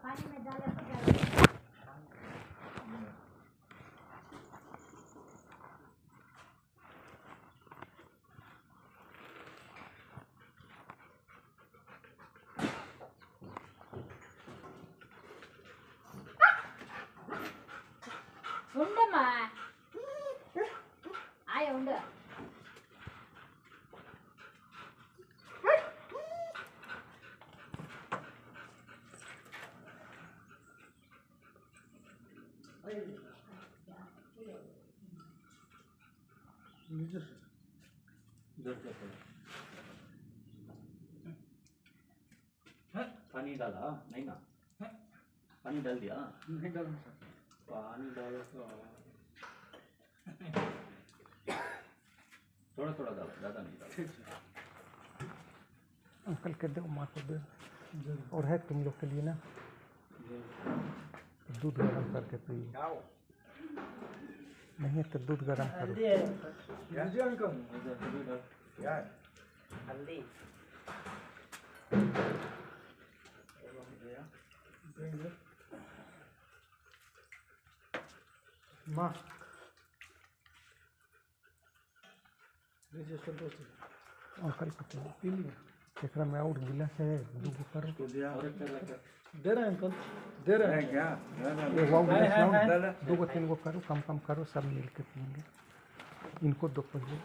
पानी में डाला तो क्या ఉండమ్మా ఆయ ఉండు पानी डाला नहीं ना पानी डाल दिया नहीं डालूँ सर पानी डालो तो थोड़ा थोड़ा डालो ज़्यादा नहीं डालो ठीक है अंकल कर दो माँ को दो और है तुम लोग के लिए ना दूध गर्म करके पिए नहीं है तो दूध गर्म करो जी अंकल यार हल्दी माँ लीजिए संतोष जी अंकल को तो पी लिया एकरा में और गिलास है दूध करो दे रहे हैं अंकल दे रहे हैं क्या ये वाव गिलास है, लाओ दो को तीन को करो कम कम करो सब मिल के पिएंगे इनको दो पहले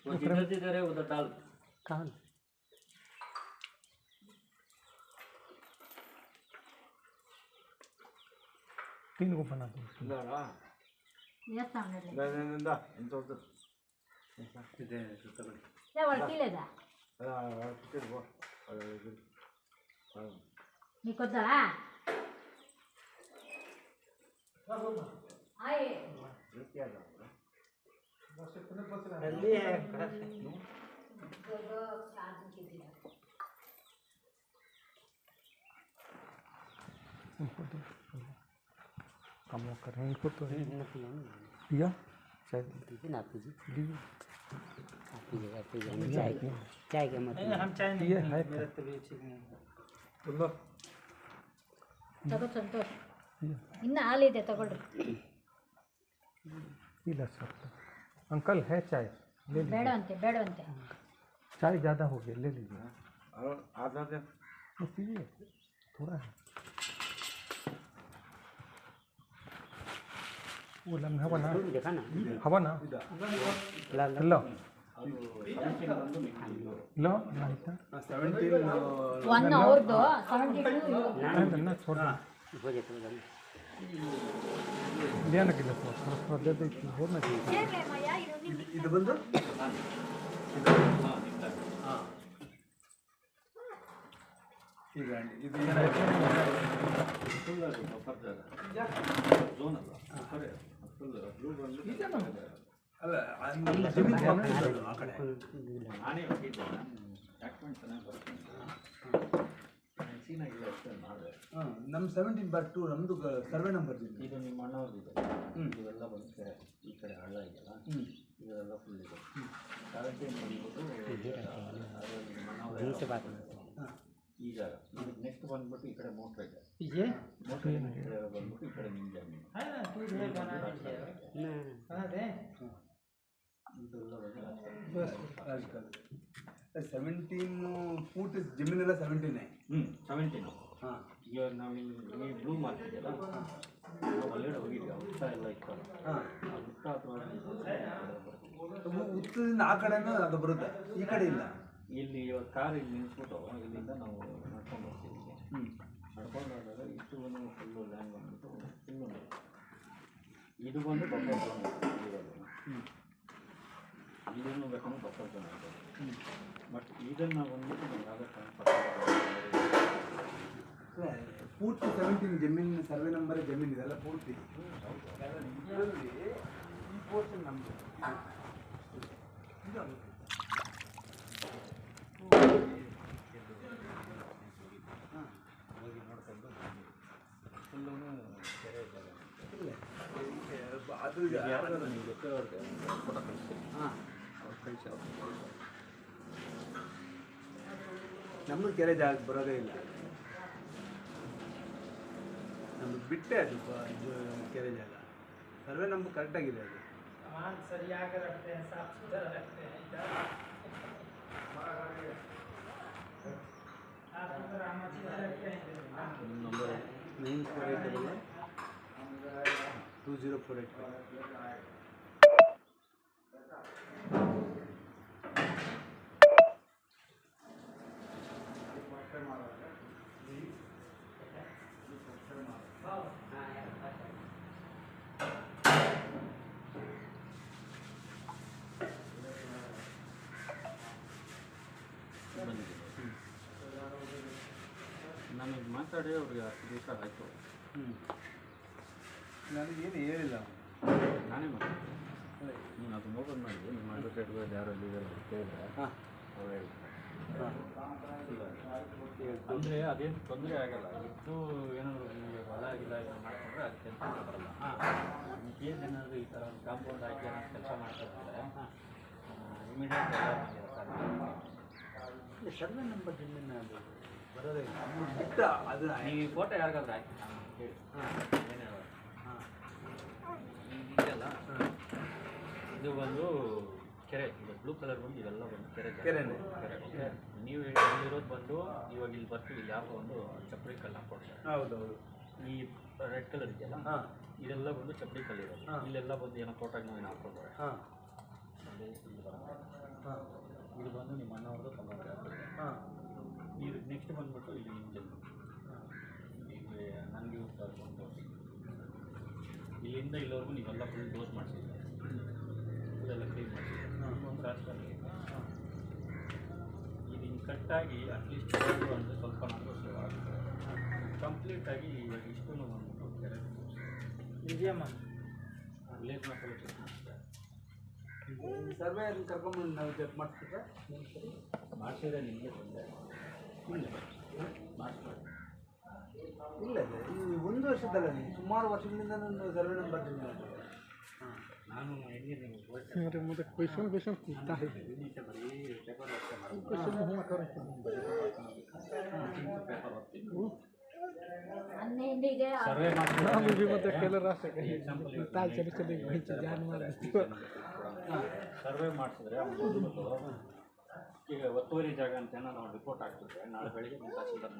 वो जिधर जिधर है उधर डाल कहाँ तीन को बना दो ये सामने ले ಇಂತ ಇದೆ ಸುತ್ತಬಳಿ ये ಒಳಕಿಲೆದಾ ನಿಕೋದಾ ಆಯೆ हल्दी है दो चार के दिया इनको दो कम कर रहे हैं इनको तो पिया चाय ना पीजिए दिए चाय चाय के मतलब हम चाय नहीं ये है मेरा तबीयत ठीक नहीं बोलो ತಗೋ ಸಂತೋಷ್ ये ಇನ್ನ ಹಾಲಿದೆ ತಗೊಳ್ರಿ पीला सकते अंकल है चाय ले लीजिए ಬೇಡವಂತೆ चाय ज़्यादा हो गया ले लीजिए और आधा दे तो पीजिए थोड़ा है वो लम्हा बना देखा ना हवा ना ला लो लो नहीं था 17 ಒನ್ ಅವ್ರದ್ದು 72 ना छोड़ दो हो जाता है लिया ना गिलास थोड़ा थोड़ा दे दे हो ना ಇದು ಬಂದು ಈಗ ಇದು ಫುಲ್ ಅದು ಬಫರ್ ಜಾಗ ಝೋನ್ ಅಲ್ಲ ಬಫರ್ ಫುಲ್ ಬ್ಲೂ ಬಂದು ಅಲ್ಲ ಆ ಕಡೆ ನಾನೇ ಹೋಗಿದ್ದೆ ಡಾಕ್ಯುಮೆಂಟ್ ಚೆನ್ನಾಗಿ ಬರ್ತೀನಿ ಸೀನಾಗಿ ಎಕ್ಸ್ಪ್ಲೇನ್ ಮಾಡಿದೆ ನಮ್ಮ 17/2 ನಮ್ಮದು ಸರ್ವೆ ನಂಬರ್ ಇದೆ ಇದು ನಿಮ್ಮ ಅಣ್ಣವ್ರದ್ದು ಇವೆಲ್ಲ ಬಂದು ಕೆರೆ ಈ ಕಡೆ ಹಳ್ಳ ಇದೆಯಲ್ಲ ಇದೆಲ್ಲ ಫುಲ್ ಇದೆ 17 ಬಂದ್ಬಿಟ್ಟು ನಿಮ್ಮ ಅಣ್ಣವ್ರ ಈ ಜಾಗ ಇದಕ್ಕೆ ನೆಕ್ಸ್ಟ್ ಬಂದ್ಬಿಟ್ಟು ಈ ಕಡೆ ಮೋಟ್ರ್ ಇದೆ ये ಮೋಟ್ರ್ ಈ ಕಡೆ ಬಂದ್ಬಿಟ್ಟು ಈ ಕಡೆ ನಿಮ್ಮ ಜಮೀನು है ना तू इधर बना दे बना दे ಇದೆಲ್ಲ ಬಂದು ರಾಜಕಾಲ 17 ಫೂಟ್ ಜಮೀನೆಲ್ಲ 17 17 ಹಾಂ ಇವಾಗ ನಾವು ನೀವು ಬ್ಲೂ ಮಾಡ್ತಿದ್ದಲ್ಲ ನಾವು ಒಳ್ಳೆಡೆ ಹೋಗಿದ್ವಿ ಆ ವೃತ್ತ ಎಲ್ಲ ಇತ್ತಲ್ಲ ಹಾಂ ಆ ವೃತ್ತ ಅಥವಾ ಉತ್ತರದಿಂದ ಆ ಕಡೆನೂ ಅದು ಬರುತ್ತೆ ಈ ಕಡೆ ಇಲ್ಲ ಇಲ್ಲಿ ಇವಾಗ ಕಾರ್ ಇಲ್ಲಿ ನಿಲ್ಲಿಸ್ಬಿಟ್ಟು ಇಲ್ಲಿಂದ ನಾವು ನಡ್ಕೊಂಡು ಹೋಗ್ತೀವಿ ನಡ್ಕೊಂಡು ಹೋದಾಗ ಇಷ್ಟು ಬಂದು ಫುಲ್ಲು ಲ್ಯಾಂಡ್ ಬಂದ್ಬಿಟ್ಟು ಇನ್ನೊಂದು ಇದು ಬಂದು ಬಫರ್ ಝೋನ್ ಇರೋದು ಇದನ್ನು ಬೇಕಂದ್ರೆ ಬಫರ್ ಝೋನ್ ಆಗೋದು ಬಟ್ ಇದನ್ನು ಬಂದ್ಬಿಟ್ಟು ನಮ್ಗೆ ಆಗತ್ತೆ ಪೂರ್ತಿ 17 ಜಮೀನು ಸರ್ವೆ ನಂಬರ್ ಜಮೀನು ಇದೆಲ್ಲ ಪೂರ್ತಿ ಇದರಲ್ಲಿ ಈ ಪೋರ್ಷನ್ ನಮ್ಮದು ಅದು ಯಾರಾದ್ರೂ ನಿಮ್ಗೆ ಗೊತ್ತಿರೋರಿಗೆ ಫೋಟೋ ಕಳಿಸ್ತೀನಿ. ಹಾಂ ಅವ್ರು ಕಳಿಸಿ ಅವ್ರು ನಮ್ಮದು ಕೆರೆ ಜಾಗ ಬರೋದೇ ಇಲ್ಲ. ನಮ್ಮದು ಬಿಟ್ಟೆ ಅದು ಇದು ಕೆರೆ ಜಾಗ. ಸರ್ವೆ ನಮ್ದು ಕರೆಕ್ಟಾಗಿದೆ ಅದು. ನಿಮ್ಮ ನಂಬರ್ 94812048. ಬಂದಿದೆ. ನನಗೆ ಮಾತಾಡಿ ಅವ್ರಿಗೆ 10 ದಿವಸ ಆಯಿತು. ನನಗೇನು ಹೇಳಿಲ್ಲ ನಾನೇ ಮಾತಾಡ್ತೀನಿ. ನೀನು ಅದು ನೋಡೋದು ಮಾಡಿ ನಿಮ್ಮ ಅಡ್ವೊಕೇಟ್ಗಳು ಯಾರು ಲೀಗಲ್ ಕೇಳಿದ್ರೆ ಹಾಂ ಅವ್ರು ಹೇಳ್ತಾರೆ. ಹಾಂ ಅಂದರೆ ಅದೇನು ತೊಂದರೆ ಆಗಲ್ಲ. ಇದ್ದು ಏನಾದರೂ ನಿಮಗೆ ಹೊಲ ಗಿಲ ಇದು ಮಾಡಿಕೊಂಡ್ರೆ ಅದು ಕೆಲಸ ಬರಲ್ಲ. ಏನು ಏನಾದರೂ ಈ ಥರ ಒಂದು ಕಾಂಪೌಂಡ್ ಹಾಕಿ ಏನಾದ್ರು ಕೆಲಸ ಮಾಡ್ಕೊಂಡ್ರೆ ಇಮಿಡಿಯೇಟ್ ಸರ್ವೆ ನಂಬರ್ ಜಮೀನು ಅದು ಬರೋದೇ ಇಲ್ಲ. ನಮ್ಮದು ಬಿಟ್ಟ ಅದು ನೀವು ಈ ಫೋಟೋ ಯಾರಿಗಾದ್ರೂ ಹಾಕಿ ನಾನು ಹೇಳಿ ಹಾಂ ಏನು ಹೇಳೋದು ಹಾಂ ಇದೆಯಲ್ಲ ಇದು ಬಂದು ಕೆರೆ. ಇದು ಬ್ಲೂ ಕಲರ್ ಬಂದು ಇವೆಲ್ಲ ಬಂದು ಕೆರೆ ಕೆರೆನೇ. ಕೆರೆ. ಓಕೆ, ನೀವು ಇರೋದು ಬಂದು ಇವಾಗ ಇಲ್ಲಿ ಬರ್ತೀವಿ, ಇಲ್ಲಿ ಯಾರೋ ಒಂದು ಚಪ್ಪಡಿ ಕಲ್ಲು ಹಾಕ್ಕೊಡ್ತಾರೆ. ಹೌದೌದು. ಈ ರೆಡ್ ಕಲರ್ ಇದೆಯಲ್ಲ ಹಾಂ ಇದೆಲ್ಲ ಬಂದು ಚಪ್ಪಡಿ ಕಲ್ಲು ಇರೋದು. ಇಲ್ಲೆಲ್ಲ ಬಂದು ಏನೋ ತೋಟಕ್ಕೆ ನಾವು ಹಾಕ್ಕೊಂಡ್ರೆ ಹಾಂ ಅಲ್ಲಿ ಇಲ್ಲಿ ಬರುತ್ತೆ. ಹಾಂ ಇದು ಬಂದು ನಿಮ್ಮ ಅಣ್ಣವ್ರದ್ದು ತೊಗೊಂಡ್ರೆ ಹಾಂ ಇದು ನೆಕ್ಸ್ಟ್ ಬಂದುಬಿಟ್ಟು ಇಲ್ಲಿ ನಿಮ್ಮದು ಇಲ್ಲಿ ನನಗೆ ಯೂಸ್ ತಗೊಂಡು ಇಲ್ಲಿಂದ ಇಲ್ಲಿವರೆಗೂ ನೀವೆಲ್ಲ ಫುಲ್ ಡೋಸ್ ಮಾಡಿಸಿದ್ದೀರಿ, ಫುಲ್ಲೆಲ್ಲ ಕ್ಲೀನ್ ಮಾಡಿಸಿದ್ದೀರಿ. ಒಂದು ರಾಷ್ಟ್ರದಲ್ಲಿ ಇದು ಹಿಂಗೆ ಕಟ್ಟಾಗಿ ಅಟ್ಲೀಸ್ಟ್ ಅಂದರೆ ಸ್ವಲ್ಪ ನಾವು ಸೇವ್ ಆಗುತ್ತೆ. ಕಂಪ್ಲೀಟಾಗಿ ಇವಾಗ ಇಷ್ಟು ಬಂದ್ಬಿಟ್ಟು ಕೆರೆ ಇದೆಯಮ್ಮ ವಿಲೇಜ್ ಮಕ್ಕಳು ಚೆಕ್ ಮಾಡ್ತಾರೆ. ಸರ್ವೆ ಕರ್ಕೊಂಬಂದು ನಾವು ಚೆಕ್ ಮಾಡಿಸ್ಬಿಟ್ರೆ ಮಾಡಿಸಿದ್ರೆ ನಿಮಗೆ ತೊಂದರೆ ಇಲ್ಲ ಮಾಡಿಸ್ಬೋದು. ಇಲ್ಲ ಈ ಒಂದು ವರ್ಷದಲ್ಲ, ನೀವು ಸುಮಾರು ವರ್ಷಗಳಿಂದ ನಾನು ಸರ್ವೆ ನಂಬರ್ ಹಾಂ ನಾನು ಹೆಂಗೆ ನಿಮಗೆ मेरे मुझे क्वेश्चन पूछता है ಬರೀ ಪೇಪರ್ ವರ್ಕ್ क्वेश्चन हम करें ಪೇಪರ್ ವರ್ಕ್ अन्य हिंदीಗೆ ಸರ್ವೆ हाँ मुझे मत केले रास्ते ಎಕ್ಸಾಂಪಲ್ ताल चले चले वहीं से जान मार ಸರ್ವೆ ಮಾಡಿಸಿದ್ರೆ ಈಗ ಒತ್ತುವರಿ ಜಾಗ ಅಂತ ನಾವು ರಿಪೋರ್ಟ್ ಹಾಕ್ತಿದ್ರೆ ನಾಳೆ ಬೆಳಿಗ್ಗೆ ನಮ್ಮ ತಹಸೀಲ್ದಾರ್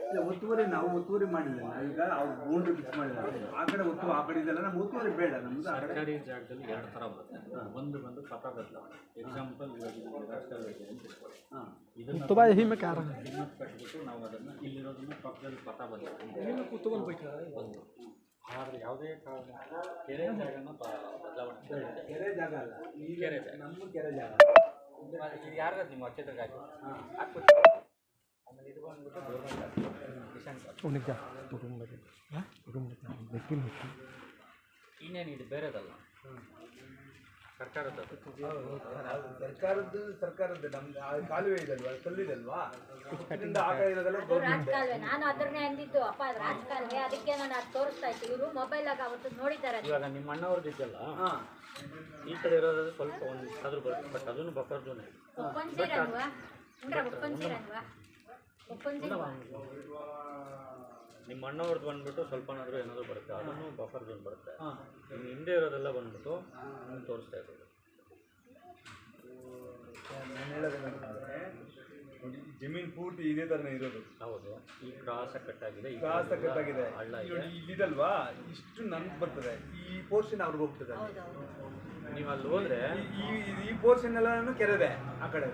ಇಲ್ಲ, ಒತ್ತುವರಿ ನಾವು ಒತ್ತುವರಿ ಮಾಡಿಲ್ಲ. ಈಗ ಅವ್ರು ಬೌಂಡ್ರಿ ಫಿಕ್ಸ್ ಮಾಡಿಲ್ಲ. ಆ ಕಡೆ ಒತ್ತು ಆ ಕಡೆ ಇದೆಲ್ಲ ನಮ್ಗೆ ಒತ್ತುವರಿ ಬೇಡ. ನಮ್ದು ಸರ್ಕಾರಿ ಜಾಗದಲ್ಲಿ 2 ಥರ ಬರುತ್ತೆ. ಒಂದು ಬಂದು ಪಥ ಬದಲಾವಣೆ. ಎಕ್ಸಾಂಪಲ್ ಇವಾಗ ರಾಷ್ಟ್ರೀಯ ಅಂತ ಇಟ್ಕೊಳ್ಳಿ. ಹಾಂ ಇದನ್ನು तो भाई यही मैं कह रहा हूँ ಕಿಮ್ಮತ್ ಕಟ್ಟಿಬಿಟ್ಟು ನಾವು ಅದನ್ನು ಇಲ್ಲಿರೋದನ್ನು ಪಕ್ಕದಲ್ಲಿ ಪಥ ಬದಲಾವಣೆ ಒಂದು. ಆದರೆ ಯಾವುದೇ ಕಾರಣ ಕೆರೆ ಜಾಗನ ಬದಲಾವಣೆ ಕೆರೆ ಜಾಗ ಅಲ್ಲ, ಈ ಕೆರೆ ಜಾಗ. ನಮ್ಮ ಕೆರೆ ಜಾಗ. ಇದು ಯಾರು ನಿಮ್ಮ ಅಕ್ಷತೆಗೆ ಹಾಕಿ ಹಾಂ ಹಾಕ್ಬಿಟ್ಟು ಆಮೇಲೆ ಇದು ಬಂದ್ಬಿಟ್ಟು ಗೌರ್ಮೆಂಟ್ ಕಿಸಾನ್ ಕಾರ್ಡ್. उन्हें क्या रूम में लेकिन ಇನ್ನೇನು ಇದು ಬೇರೆದಲ್ಲ, ಸರ್ಕಾರದ ಸರ್ಕಾರದ್ದು ನಮ್ದು ಆ ಕಾಲುವೆ ಇದಲ್ವಾ, ಕಲ್ಲಿದಲ್ವಾ, ಇದರಿಂದ ಆ ಕಡೆ ಇರೋದೆಲ್ಲ ಅದು ರಾಜಕಾಲುವೆ. ನಾನು ಅದನ್ನೇ ಅಂದಿದ್ದು, ಅಪ್ಪ ಅದು ರಾಜಕಾಲುವೆ, ಅದಕ್ಕೆ ನಾನು ಅದು ತೋರಿಸ್ತಾ ಇತ್ತು. ಇವರು ಮೊಬೈಲಾಗ ಅವತ್ತು ನೋಡಿದ್ದಾರೆ. ಇವಾಗ ನಿಮ್ಮ ಅಣ್ಣವ್ರದ್ದು ಇದೆಯಲ್ಲ ಹಾಂ ಈ ಕಡೆ ಇರೋದು ಸ್ವಲ್ಪ ಒಂದು ಆದ್ರೂ ಬರುತ್ತೆ, ಬಟ್ ಅದನ್ನು ಬಫರ್ ಝೋನ್ ಒಪ್ಪಂದಿರಲ್ವಾ ಅಂದ್ರೆ ಒಪ್ಪಂದಿರಲ್ವಾ ಒಪ್ಪಂದಿರಲ್ವಾ ನಿಮ್ಮ ಅಣ್ಣವ್ರದ್ದು ಬಂದ್ಬಿಟ್ಟು ಸ್ವಲ್ಪನಾದರೂ ಏನಾದರೂ ಬರುತ್ತೆ, ಅದನ್ನು ಬಫರ್ ಝೋನ್ ಬರುತ್ತೆ. ಹಾಂ ಇನ್ನು ಹಿಂದೆ ಇರೋದೆಲ್ಲ ಬಂದ್ಬಿಟ್ಟು ತೋರಿಸ್ತಾ ಇರೋದು. ನಾನು ಹೇಳೋದೇನಂತಂದರೆ ಜಮೀನು ಪೂರ್ತಿ ಇದೇ ಥರನೇ ಇರೋದು. ಹೌದು, ಈ ಕ್ರಾಸ ಕಟ್ಟಾಗಿದೆ, ಈ ಕಾಸ ಕಟ್ಟಾಗಿದೆ. ಹಳ್ಳ ಇದೆ. ನೋಡಿ ಇಲ್ಲಿದಲ್ವಾ, ಇಷ್ಟು ನನ್ಗೆ ಬರ್ತದೆ, ಈ ಪೋರ್ಷನ್ ಅವ್ರಿಗೆ ಹೋಗ್ತದೆ. ಹೌದೌದು. ನೀವು ಅಲ್ಲಿ ಹೋದರೆ ಈ ಪೋರ್ಷನ್ ಎಲ್ಲನೂ ಕೆರೆದೆ ಆ ಕಡೆ.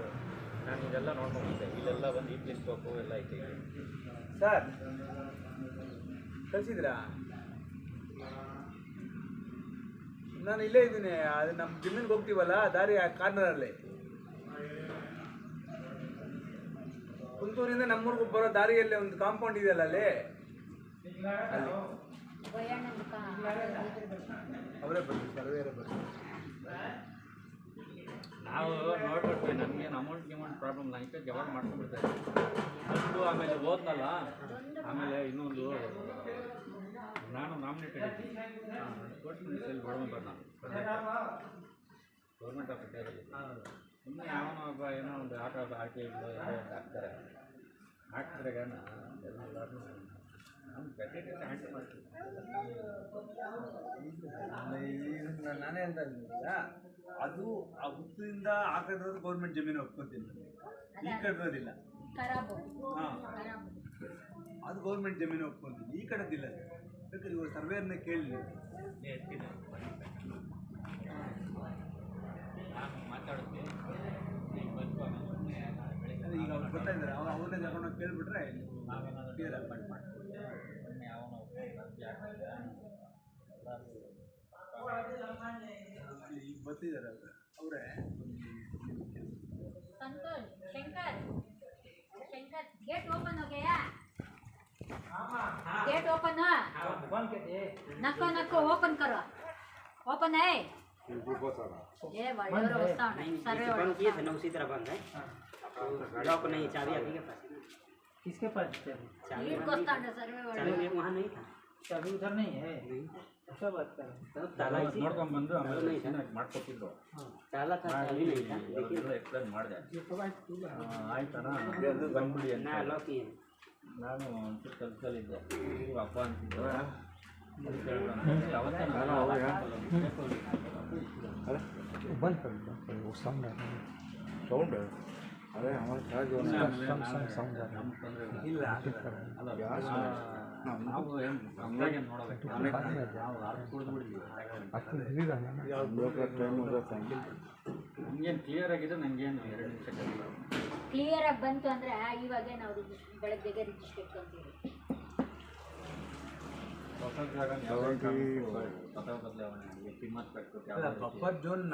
ನಾನು ಇದೆಲ್ಲ ನೋಡ್ಕೊಂಡ್ಬಿಟ್ಟೆ. ಇಲ್ಲೆಲ್ಲ ಬಂದು ಈ ಪ್ಲೇಸ್ ಬೇಕು ಎಲ್ಲ ಐತೆ. ಸರ್ ಕಳಿಸಿದ್ರಾ? ನಾನು ಇಲ್ಲೇ ಇದ್ದೀನಿ, ಅದು ನಮ್ಮ ಜಮೀನಿಗೆ ಹೋಗ್ತೀವಲ್ಲ ದಾರಿ ಆ ಕಾರ್ನರಲ್ಲಿ, ಕುಂತೂರಿಂದ ನಮ್ಮೂರ್ಗೆ ಬರೋ ದಾರಿಯಲ್ಲಿ ಒಂದು ಕಾಂಪೌಂಡ್ ಇದೆಯಲ್ಲ ಅಲ್ಲಿ, ಬಯ್ಯಣ್ಣನ ಅವರೇ ಬರ್ತೀವಿ, ಸರ್ವೇರೇ ಬರ್ತೀವಿ. ನಾವು ನೋಡ್ಬಿಟ್ವಿ, ನಮಗೇನು ಅಮೌಂಟ್ ಪ್ರಾಬ್ಲಮ್ ನನಗೆ ಜವಾಬ್ ಮಾಡ್ಕೊಂಡ್ಬಿಡ್ತಾರೆ ಅಷ್ಟು. ಆಮೇಲೆ ಓದ್ನಲ್ಲ, ಆಮೇಲೆ ಇನ್ನೊಂದು ನಾನು ನಾಮಿನೇಟೆಡ್ ಕೊಟ್ಟು ಸೆಲ್ ಬಡವಂಬರ್ ನಾನು ಗೌರ್ಮೆಂಟ್ ಆಫೀಸರಲ್ಲಿ ಸುಮ್ಮನೆ ಯಾವನೋ ಒಬ್ಬ ಏನೋ ಒಂದು ಆಟ ಆಕೆ ಹಾಕ್ತಾರೆ ಹಾಕಿದ್ರಾಗ ಎಲ್ಲರೂ ನಾನು ಬೇಕಾಗಿ ಹ್ಯಾಂಡಲ್ ಮಾಡ್ತೀನಿ. ನಾನೇ ಅಂತ ಅಂದಿಲ್ಲ, ಅದು ಆ ಹುತ್ತಿಂದ ಆ ಕಡೆ ಗೌರ್ಮೆಂಟ್ ಜಮೀನು ಒಪ್ಕೊತೀನಿ, ಈ ಕಡೆ ಇರೋದಿಲ್ಲ. ಖರಾಬು ಹಾಂ, ಖರಾಬು. ಅದು ಗೌರ್ಮೆಂಟ್ ಜಮೀನು ಒಪ್ಕೊತೀನಿ, ಈ ಕಡೆದಿಲ್ಲ. ಬೇಕಾದ್ರೆ ಇವಾಗ ಸರ್ವೇಯರ್ನ ಕೇಳಿ ನಾನು ಮಾತಾಡುತ್ತೆ ಈಗ ಅವ್ರು ಬರ್ತಾ ಇದ್ದಾರೆ, ಅವ್ರನ್ನೇ ಕರ್ಕೊಂಡು ಕೇಳಿಬಿಟ್ರೆ ಕ್ಲಿಯರ್ ಆಗಿ ಮಾಡಿ ಈಗ ಬರ್ತಿದ್ದಾರೆ ಅವರೇ. संतोष शंकर शंकर गेट ओपन हो गया गेट ओपन है नको नको ओपन करो ओपन है ये वाले वस्ता सर्वे बंद किए थे ना उसी तरह बंद है लॉक नहीं चाबी अभी के पास किसके पास चाबी? लीड वस्ता सर्वे वाले चाबी वहाँ नहीं था चाबी उधर नहीं है। क्या बात कर रहे तब ताला इसी ನೋಡ್ಕೊಂಡ್ಬಂದು ಆಮೇಲೆ ಮಾಡ್ಕೊಟ್ಟಿದ್ರು. ताला था चाबी नहीं था लेकिन ಎಲ್ಲ ಎಕ್ಸ್ಪ್ಲೇನ್ ಮಾಡಿದೆ. ಆಯ್ತಾನ ಬಂದ್ಬಿಡಿ ಅಂತ ना लॉक किए ನಾನು ಒಂಚೂರು ಕೆಲಸದಲ್ಲಿದ್ದೆ. ಇವ್ರು ಹಬ್ಬ ಅಂತಿದ್ರು. बंद कर वो साउंड आ रहा है। साउंड है? अरे हमारे साथ जो साउंड आ रहा है। ಇಲ್ಲ ನಾವು ಏನು ಹಂಗಾಗಿ ನೋಡಬೇಕು. ನಾವು ಆರು ಕುಡಿದ್ಬಿಡ್ತೀವಿ. आपको हिल रहा है ना? ನಮಗೇನು ಕ್ಲಿಯರ್ ಆಗಿದೆ, ನನಗೇನು 2 ನಿಮಿಷ ಕೆಲಸ. ಕ್ಲಿಯರ್ ಆಗಿ ಬಂತು ಅಂದ್ರೆ ಇವಾಗ ನಾವು ಬೆಳಗ್ಗೆ ರಿಜಿಸ್ಟರ್ ಇಟ್ಕೊಂತೀವಿ. ಹೊಸ ಜಾಗ ಪಥ ಬದಲಾವಣೆ ಕಿಮ್ಮತ್ ಕಟ್ಬಿಟ್ಟು ಅಲ್ಲ, ಬಫರ್ ಝೋನ್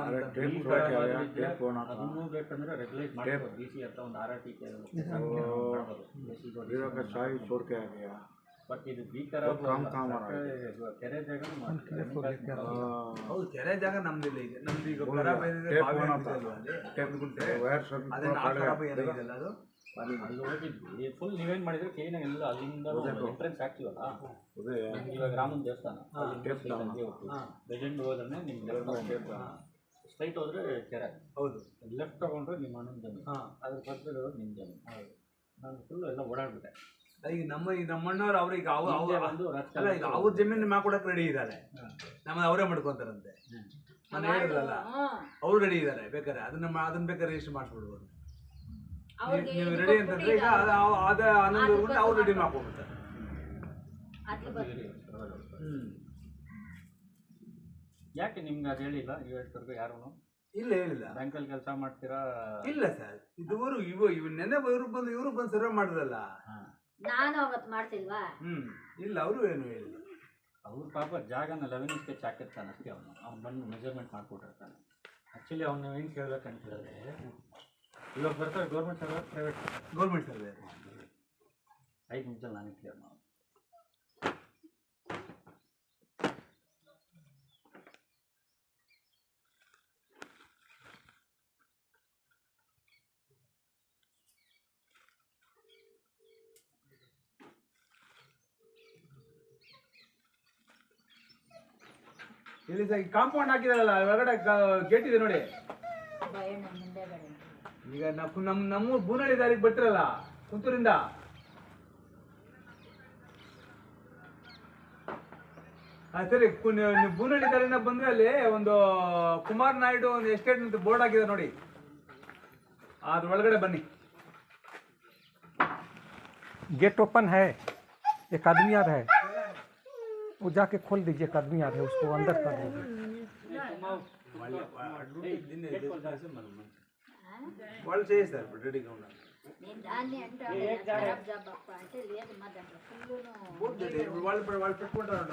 ಅದನ್ನು ಬೇಕಂದ್ರೆ ರೆಗ್ಯುಲೇಟ್ ಮಾಡ್ಬೋದು. ಡಿ ಸಿ ಹತ್ರ ಒಂದು RRT ಬಟ್ ಇದು ಭೀಕರ ಕೆರೆ ಜಾಗ ಹೌದು, ಕೆರೆ ಜಾಗ ನಮ್ದಿಲ್ಲ. ಈಗ ನಮ್ದು ಈಗ ಖರಾಬ್ ಏನಿದೆ, ಬಾವಿ ಹಾಕಿದೆ ಅಲ್ವಾ ಅಲ್ಲಿ, ಅದನ್ನ ಆ ಖರಾಬ್ ಏನಾಗಿದೆಯಲ್ಲ ಅದು ಅಲ್ಲಿ ಹೋಗಿದ್ವಿ. ಫುಲ್ ನೀವೇನು ಮಾಡಿದ್ರೆ ಕ್ಲೀನಾಗಿ ಎಲ್ಲ ಅಲ್ಲಿಂದ ಎಂಟ್ರೆನ್ಸ್ ಆಗ್ತೀವಲ್ಲ, ಇವಾಗ ರಾಮನ ದೇವಸ್ಥಾನ ಲೆಜೆಂಡ್ ಹೋದ್ರೆ ನಿಮ್ಗೆ ಸ್ಟ್ರೈಟ್ ಹೋದ್ರೆ ಕೆರೆ, ಹೌದು, ಲೆಫ್ಟ್ ತಗೊಂಡ್ರೆ ನಿಮ್ಮ ಅಣ್ಣನ ಜಮೀನು, ಅದ್ರ ಪಕ್ಕದಲ್ಲಿ ನಿಮ್ಮ ಜಮೀನು. ನಾನು ಫುಲ್ ಎಲ್ಲ ಓಡಾಡ್ಬಿಟ್ಟೆ. ಈಗ ನಮ್ಮಣ್ಣವ್ರು ಅವ್ರಿಗೆ ಒಂದು ಅಲ್ಲ, ಈಗ ಅವ್ರ ಜಮೀನು ಮಾಡ್ಕೊಡಕ್ ರೆಡಿ ಇದ್ದಾರೆ, ನಮ್ಮದು ಅವರೇ ಮಾಡ್ಕೊಂತಾರಂತೆ. ನಾನು ಹೇಳಿದ್ರಲ್ಲ, ಅವ್ರು ರೆಡಿ ಇದ್ದಾರೆ. ಬೇಕಾದ್ರೆ ಅದನ್ನ ಬೇಕಾದ್ರೆ ರಿಜಿಸ್ಟರ್ ಮಾಡಿಸ್ಬಿಡ್ಬೋದು. ನೀವು ರೆಡಿ ಅಂತಂದ್ರೆ ಈಗ ಅದ 11 ಅವ್ರು ರೆಡಿ ಮಾಡ್ಕೊಬಿಡ್ತಾರೆ. ಯಾಕೆ ನಿಮ್ಗೆ ಅದು ಹೇಳಿಲ್ಲ ಇವತ್ತವರೆಗೂ ಯಾರು? ಇಲ್ಲ, ಹೇಳಿಲ್ಲ. ಬ್ಯಾಂಕಲ್ಲಿ ಕೆಲಸ ಮಾಡ್ತೀರಾ? ಇಲ್ಲ ಸರ್, ಇವು ನೆನೆ ಇವರು ಬಂದು ಸರ್ವೆ ಮಾಡಿದ್ರಲ್ಲ, ನಾನು ಅವತ್ತು ಮಾಡ್ತಿಲ್ವಾ? ಇಲ್ಲ, ಅವರು ಏನು ಹೇಳಿಲ್ಲ. ಅವ್ರ ಪಾಪ ಜಾಗನ 11 ಸ್ಕೆಚ್ ಹಾಕಿರ್ತಾನೆ ಅಷ್ಟೇ. ಅವ್ನು ಬಂದು ಮೆಜರ್ಮೆಂಟ್ ಮಾಡಿಕೊಟ್ಟಿರ್ತಾನೆ. ಆ್ಯಕ್ಚುಲಿ ಅವ್ನು ಏನು ಕೇಳ್ಬೇಕಂತ ಹೇಳಿದ್ರೆ, ಇವಾಗ ಬರ್ತಾರೆ government survey private? Government survey. 5 ನಿಮಿಷದಲ್ಲಿ ನಾನೇ ಕ್ಲಿಯರ್ ಮಾಡೋದು. ಇಲ್ಲಿ ಕಾಂಪೌಂಡ್ ಹಾಕಿದಾರಲ್ಲ, ಒಳಗಡೆ ಗೇಟ್ ಇದೆ ನೋಡಿ. ಬಯಣ್ಣ ಮುಂದೆಗಡೆ ಈಗ ನಮ್ಮ ಬೂನಳ್ಳಿ ದಾರಿಗೆ ಬರ್ತಿರಲ್ಲ ಕುಂತೂರಿಂದ, ಸರಿ, ನೀವು ಬೂನಳ್ಳಿ ದಾರಿನ ಬಂದ್ರೆ ಅಲ್ಲಿ ಒಂದು ಕುಮಾರ್ ನಾಯ್ಡು ಒಂದು ಎಸ್ಟೇಟ್ ಅಂತ ಬೋರ್ಡ್ ಹಾಕಿದೆ ನೋಡಿ, ಅದ್ರ ಒಳಗಡೆ ಬನ್ನಿ. गेट ओपन है, एक आदमी आ रहा है, वो जाके खोल दीजिए। एक आदमी आ रहा है, उसको अंदर कर दीजिए। వాళ్ళు చేస్తారు రెడీగా ఉన్నారు. నేను దాన్ని అంటే ఖరాబ్ జాబ్ అప్ప అంటే లేదు మా దాంట్లో ఫుల్ను వాళ్ళు పెట్టుకుంటారు.